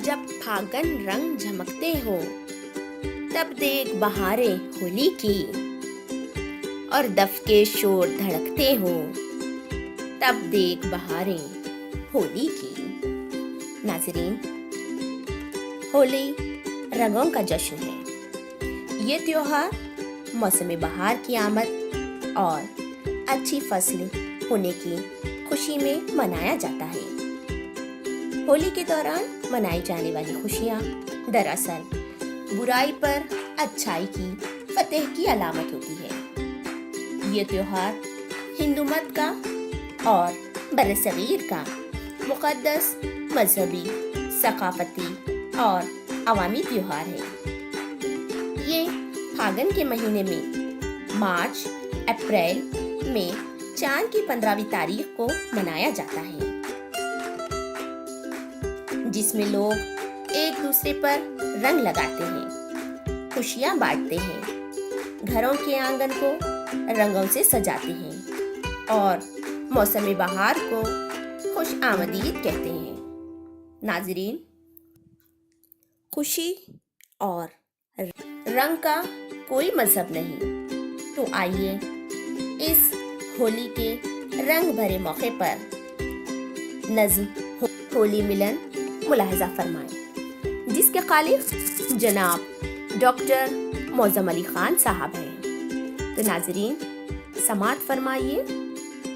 जब फागन रंग झमकते हो, तब देख बहारें होली की, और दफ के शोर धड़कते हो, तब देख बहारें होली की। नाज़रीन, होली रंगों का जश्न है। ये त्योहार मौसम बहार की आमद और अच्छी फसल होने की खुशी में मनाया जाता है। होली के दौरान मनाई जाने वाली खुशियाँ दरअसल बुराई पर अच्छाई की फतेह की अलामत होती है। ये त्योहार हिंदू मत का और बरसगीर का मुक़द्दस मजहबी, सकाफती और अवामी त्योहार है। ये फागन के महीने में मार्च अप्रैल में चांद की 15वीं तारीख को मनाया जाता है, जिसमें लोग एक दूसरे पर रंग लगाते हैं, खुशियाँ बांटते हैं, घरों के आंगन को रंगों से सजाते हैं और मौसम बहार को खुश आमदीद कहते हैं। नाज़रीन, खुशी और रंग का कोई मजहब नहीं, तो आइए इस होली के रंग भरे मौके पर नज़्म होली मिलन मुलाहजा फरमाएं, जिसके खालिक जनाब डॉक्टर मौज़म अली खान साहब हैं। तो नाज़रीन, समाअत फरमाइए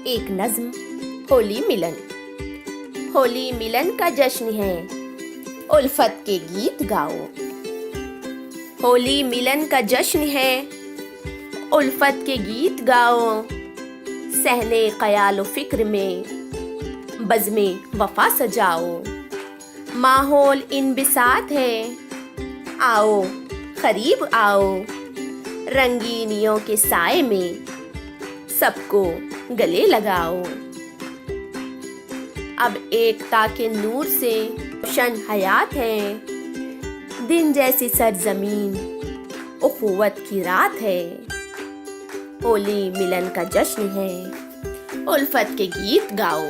एक नज़्म होली मिलन। होली मिलन का जश्न है, उल्फत के गीत गाओ। होली मिलन का जश्न है, उल्फत के गीत गाओ। सहने ख्याल फिक्र में बज़्मे वफा सजाओ। माहौल इन बिसात है, आओ करीब आओ। रंगीनियों के साए में सबको गले लगाओ। अब एकता के नूर से रोशन हयात है। दिन जैसी सरजमीन उखुवत की रात है। होली मिलन का जश्न है, उल्फत के गीत गाओ।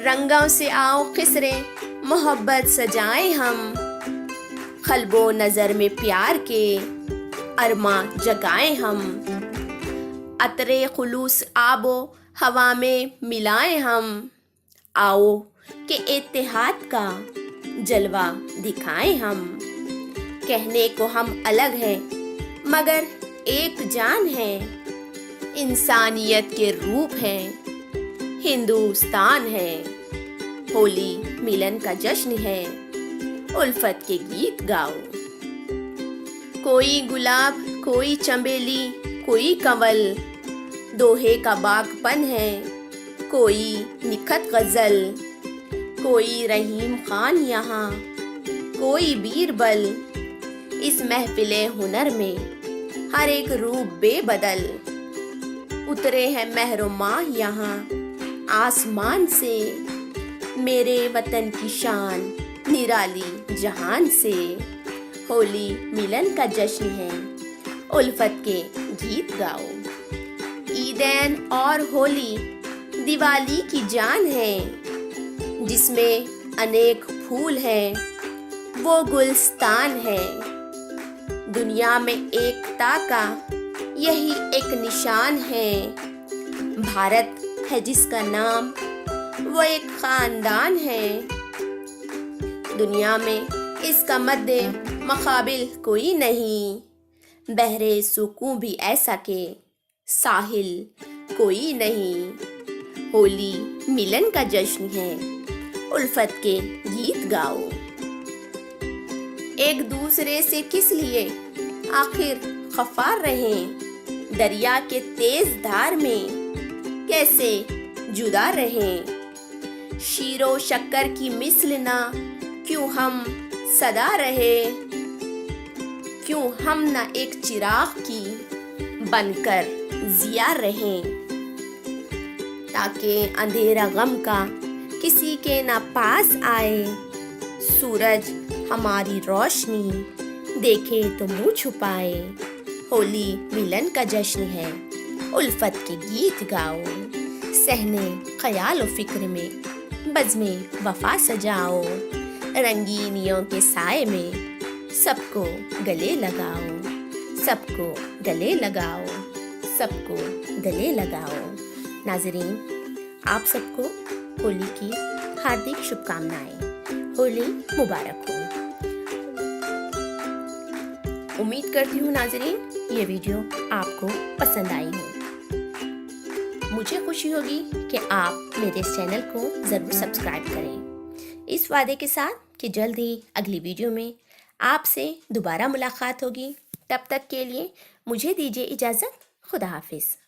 रंगों से आओ खिसरे मोहब्बत सजाएं हम। खलबो नजर में प्यार के अरमा जगाएं हम। अतरे खुलूस आबो हवा में मिलाएं हम। आओ के इत्तेहाद का जलवा दिखाएं हम। कहने को हम अलग हैं मगर एक जान है। इंसानियत के रूप हैं, हिंदुस्तान है। होली मिलन का जश्न है, उल्फत के गीत गाओ। कोई गुलाब, कोई चंबेली, कोई कंवल, दोहे का बागपन है। कोई निखत गजल, कोई रहीम खान यहाँ, कोई बीरबल। इस महफिले हुनर में हर एक रूप बेबदल। उतरे हैं महरुमा यहाँ आसमान से। मेरे वतन की शान निराली जहान से। होली मिलन का जश्न है, उल्फत के गीत गाओ। ईदैन और होली दिवाली की जान है। जिसमें अनेक फूल हैं, वो गुलस्तान है। दुनिया में एकता का यही एक निशान है। भारत है जिसका नाम, वो एक खानदान है। दुनिया में इसका मद्दे मकाबिल कोई नहीं। बहरे सुकून भी ऐसा के साहिल कोई नहीं। होली मिलन का जश्न है, उल्फत के गीत गाओ। एक दूसरे से किस लिए आखिर खफा रहें। दरिया के तेज धार में कैसे जुदा रहें। शीरो शक्कर की मिसल ना क्यों हम सदा रहे। क्यों हम ना एक चिराग की बनकर जिया रहें। ताकि अंधेरा गम का किसी के ना पास आए। सूरज हमारी रोशनी देखे तो मुंह छुपाए। होली मिलन का जश्न है, उल्फत के गीत गाओ। सहने ख्याल व फिक्र में बज़्मे वफा सजाओ। رنگینیوں کے سائے میں سب کو گلے لگاؤ، سب کو گلے لگاؤ، سب کو گلے لگاؤ۔ ناظرین، آپ سب کو ہولی کی ہاردک شبھ کامنائیں۔ ہولی مبارک ہو۔ امید کرتی ہوں ناظرین یہ ویڈیو آپ کو پسند آئی ہو۔ مجھے خوشی ہوگی کہ آپ میرے اس چینل کو ضرور سبسکرائب کریں، اس وعدے کے ساتھ کہ جلد ہی اگلی ویڈیو میں آپ سے دوبارہ ملاقات ہوگی۔ تب تک کے لیے مجھے دیجیے اجازت۔ خدا حافظ۔